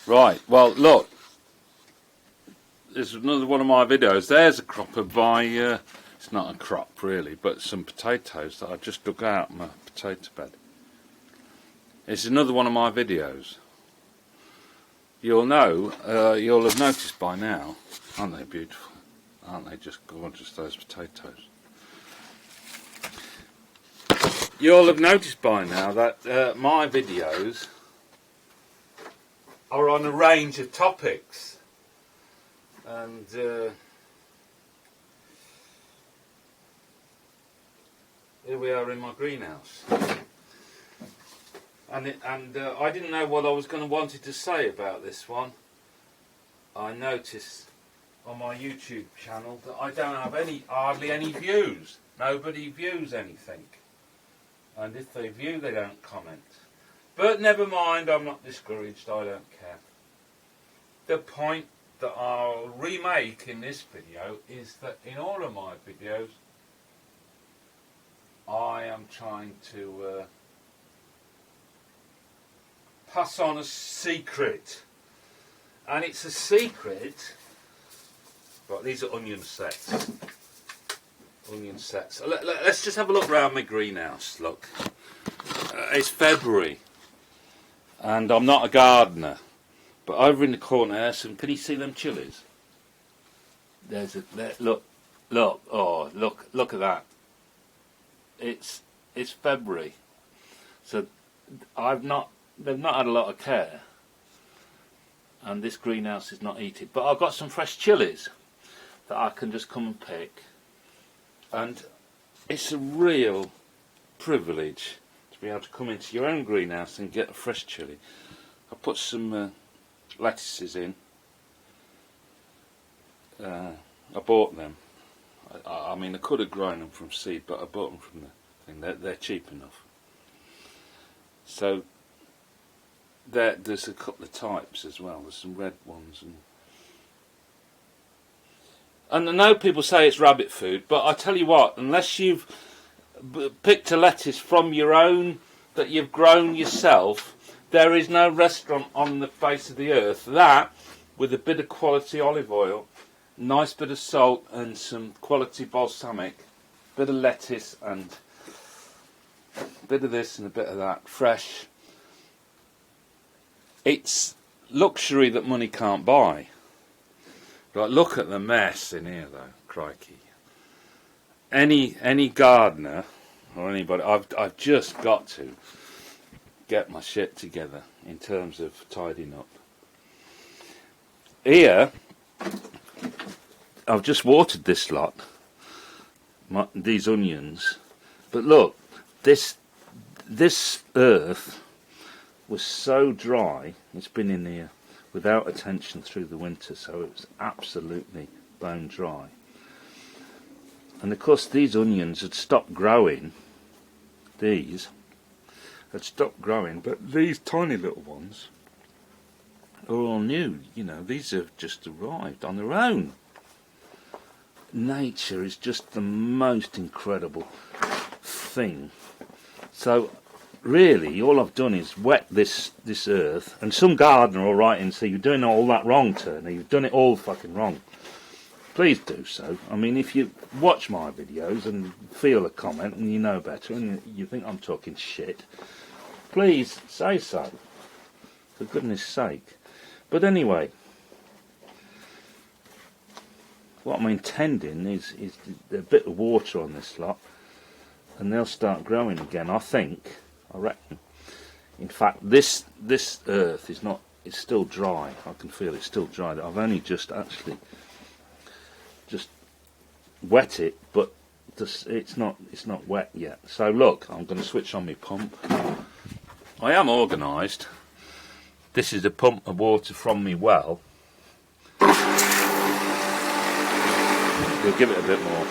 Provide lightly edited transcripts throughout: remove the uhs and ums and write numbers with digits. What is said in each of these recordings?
Right, well look, there's another one of my videos. There's a crop of my, it's not a crop really, but some potatoes that I just dug out of my potato bed. It's another one of my videos. You'll know, you'll have noticed by now, aren't they beautiful? Aren't they just gorgeous, those potatoes? You'll have noticed by now that my videos are on a range of topics, and here we are in my greenhouse, and I didn't know what I was going to wanted to say about this one. I noticed on my YouTube channel that I don't have hardly any views. Nobody views anything, and if they view, they don't comment. But never mind, I'm not discouraged, I don't care. The point that I'll remake in this video is that in all of my videos I am trying to pass on a secret. And it's a secret, but these are onion sets. Onion sets. Let's just have a look around my greenhouse, look. It's February. And I'm not a gardener, but over in the corner there's some. Can you see them chilies? There's a look. Oh, look at that. It's February, so they've not had a lot of care, and this greenhouse is not heated. But I've got some fresh chilies that I can just come and pick, and it's a real privilege to be able to come into your own greenhouse and get a fresh chilli. I put some lettuces in. I bought them. I mean, I could have grown them from seed, but I bought them from the thing. They're cheap enough. So there's a couple of types as well. There's some red ones, and I know people say it's rabbit food, but I tell you what, unless you've picked a lettuce from your own that you've grown yourself, there is no restaurant on the face of the earth that, with a bit of quality olive oil, nice bit of salt and some quality balsamic, bit of lettuce and a bit of this and a bit of that, fresh. It's luxury that money can't buy. But look at the mess in here though, crikey. Any gardener or anybody, I've just got to get my shit together in terms of tidying up. Here, I've just watered this lot, these onions, but look, this earth was so dry. It's been in here without attention through the winter, so it was absolutely bone dry. And of course these onions had stopped growing. These had stopped growing, but these tiny little ones are all new. You know, these have just arrived on their own. Nature is just the most incredible thing. So really all I've done is wet this earth, and some gardener will write in and say, you're doing all that wrong, Turner, you've done it all fucking wrong. Please do so. I mean, if you watch my videos and feel a comment and you know better and you think I'm talking shit, please say so, for goodness sake. But anyway, what I'm intending is a bit of water on this lot, and they'll start growing again, I reckon. In fact, this earth is not, it's still dry. I can feel it's still dry. I've only just wet it, but it's not wet yet. So look, I'm going to switch on my pump. I am organised. This is a pump of water from me well. We'll give it a bit more.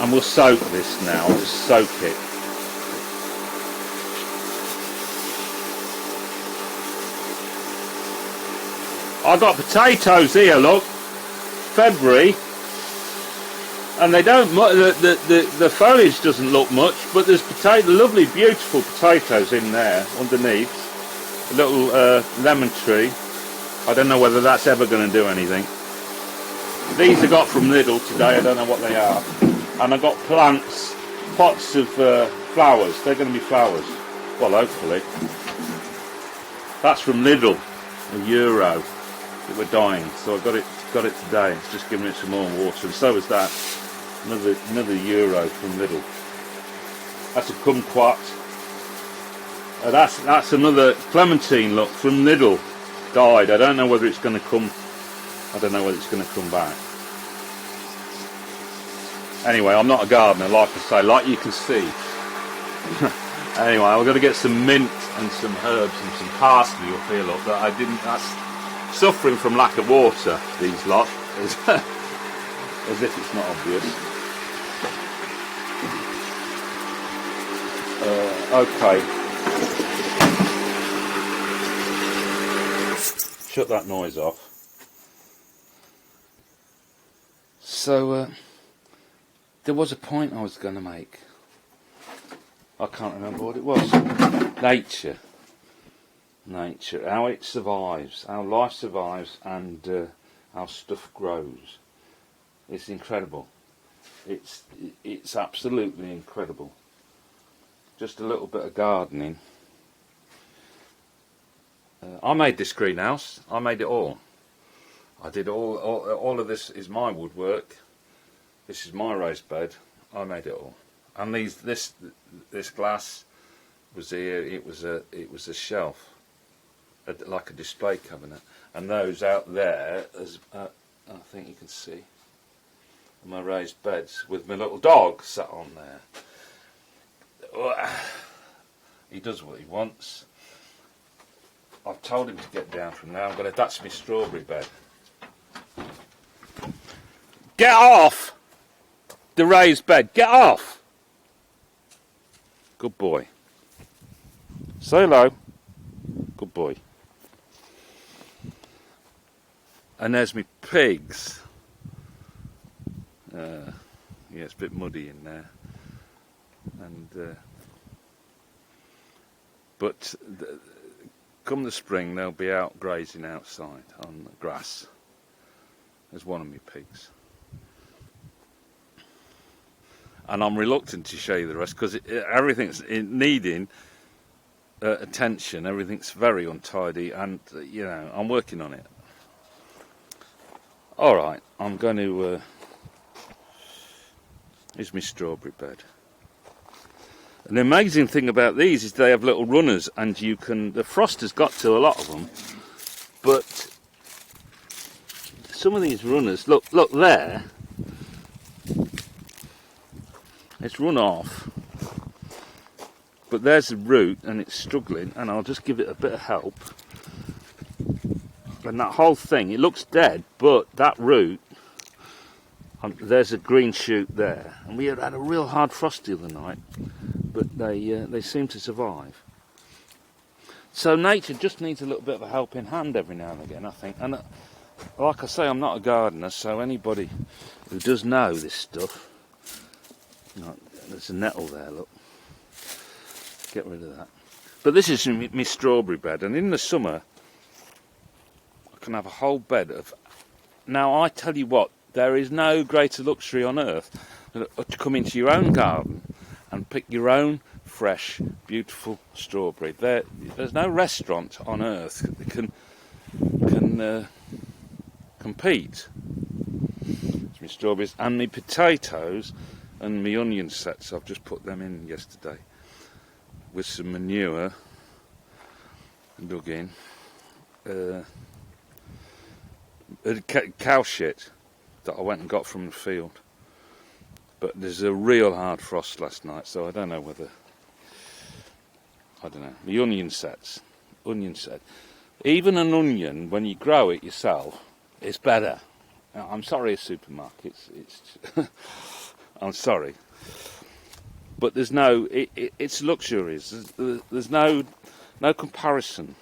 And we'll soak this now. Just soak it. I've got potatoes here, look. February. And they don't. The foliage doesn't look much, but there's lovely, beautiful potatoes in there underneath. A little lemon tree. I don't know whether that's ever going to do anything. These I got from Lidl today. I don't know what they are. And I got plants, pots of flowers. They're going to be flowers. Well, hopefully. That's from Lidl. €1. That were dying, so I got it today. It's just giving it some more water, and so is that. Another €1 from Lidl. That's a kumquat. That's another clementine. Look, from Lidl, died. I don't know whether it's going to come. I don't know whether it's going to come back. Anyway, I'm not a gardener, like I say, like you can see. Anyway, I've got to get some mint and some herbs and some parsley up here. Look, that I didn't. That's suffering from lack of water. These lot, as if it's not obvious. Okay. Shut that noise off. So, there was a point I was going to make. I can't remember what it was. Nature. How it survives, how life survives, and how stuff grows. It's incredible. It's absolutely incredible. Just a little bit of gardening. I made this greenhouse. I made it all. I did all of this is my woodwork. This is my raised bed. I made it all. And this glass was here. It was a shelf, like a display cabinet. And those out there, as I think you can see, my raised beds with my little dog sat on there. He does what he wants. I've told him to get down from now. That's my strawberry bed. Get off the raised bed. Get off. Good boy. Say hello. Good boy. And there's me pigs. Yeah, it's a bit muddy in there. And but come the spring, they'll be out grazing outside on the grass. There's one of my pigs. And I'm reluctant to show you the rest because everything's needing attention. Everything's very untidy, and I'm working on it. All right, I'm going to. Here's my strawberry bed. And the amazing thing about these is they have little runners, and you can. The frost has got to a lot of them, but some of these runners. Look there. It's run off, but there's the root and it's struggling, and I'll just give it a bit of help. And that whole thing, it looks dead, but that root, there's a green shoot there. And we had a real hard frost the other night, but they seem to survive. So nature just needs a little bit of a helping hand every now and again, I think. And like I say, I'm not a gardener, so anybody who does know this stuff. No, there's a nettle there, look. Get rid of that. But this is my strawberry bed, and in the summer I can have a whole bed of. Now I tell you what, there is no greater luxury on earth than to come into your own garden and pick your own fresh, beautiful strawberry. There's no restaurant on earth that can compete. It's my strawberries and my potatoes. And my onion sets, I've just put them in yesterday with some manure dug in. Cow shit that I went and got from the field. But there's a real hard frost last night, so I don't know whether. I don't know. The onion sets. Onion set. Even an onion, when you grow it yourself, it's better. Now, I'm sorry, supermarkets. It's. I'm sorry, but there's no. It's luxuries. There's no comparison.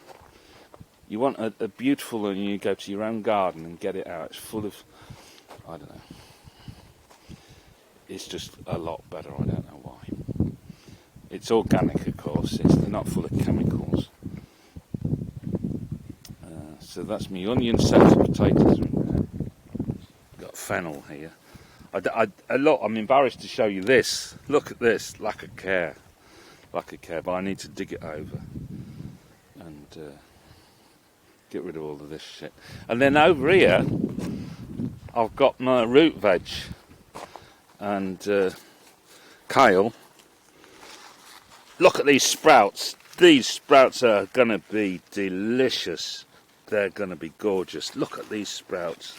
You want a beautiful, and you go to your own garden and get it out. It's full of, I don't know. it's just a lot better. I don't know why. It's organic, of course. They're not full of chemicals. So that's me onion set of potatoes in there. Got fennel here. I'm embarrassed to show you this. Look at this, lack of care, but I need to dig it over and get rid of all of this shit. And then over here, I've got my root veg and kale. Look at these sprouts. These sprouts are going to be delicious. They're going to be gorgeous. Look at these sprouts.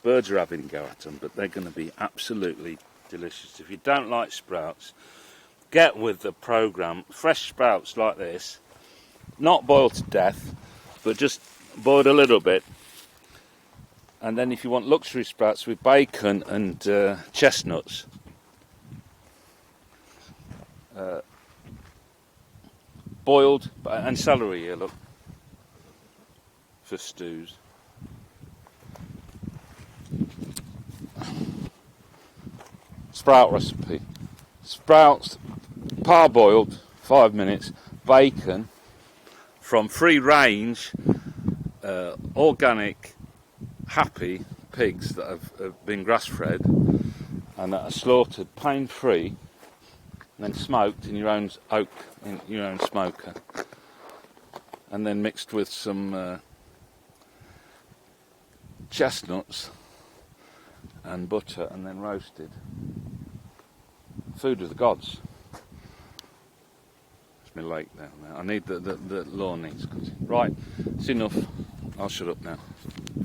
Birds are having a go at them, but they're going to be absolutely delicious. If you don't like sprouts, get with the programme. Fresh sprouts like this, not boiled to death, but just boiled a little bit. And then if you want luxury sprouts with bacon and chestnuts, boiled, and celery here, look, for stews. Sprout recipe. Sprouts, parboiled, 5 minutes, bacon from free range, organic, happy pigs that have been grass fed and that are slaughtered pain free and then smoked in your own smoker, and then mixed with some chestnuts and butter and then roasted. Food of the gods. It's my lake down there. I need the lawn needs cutting. Right, it's enough. I'll shut up now.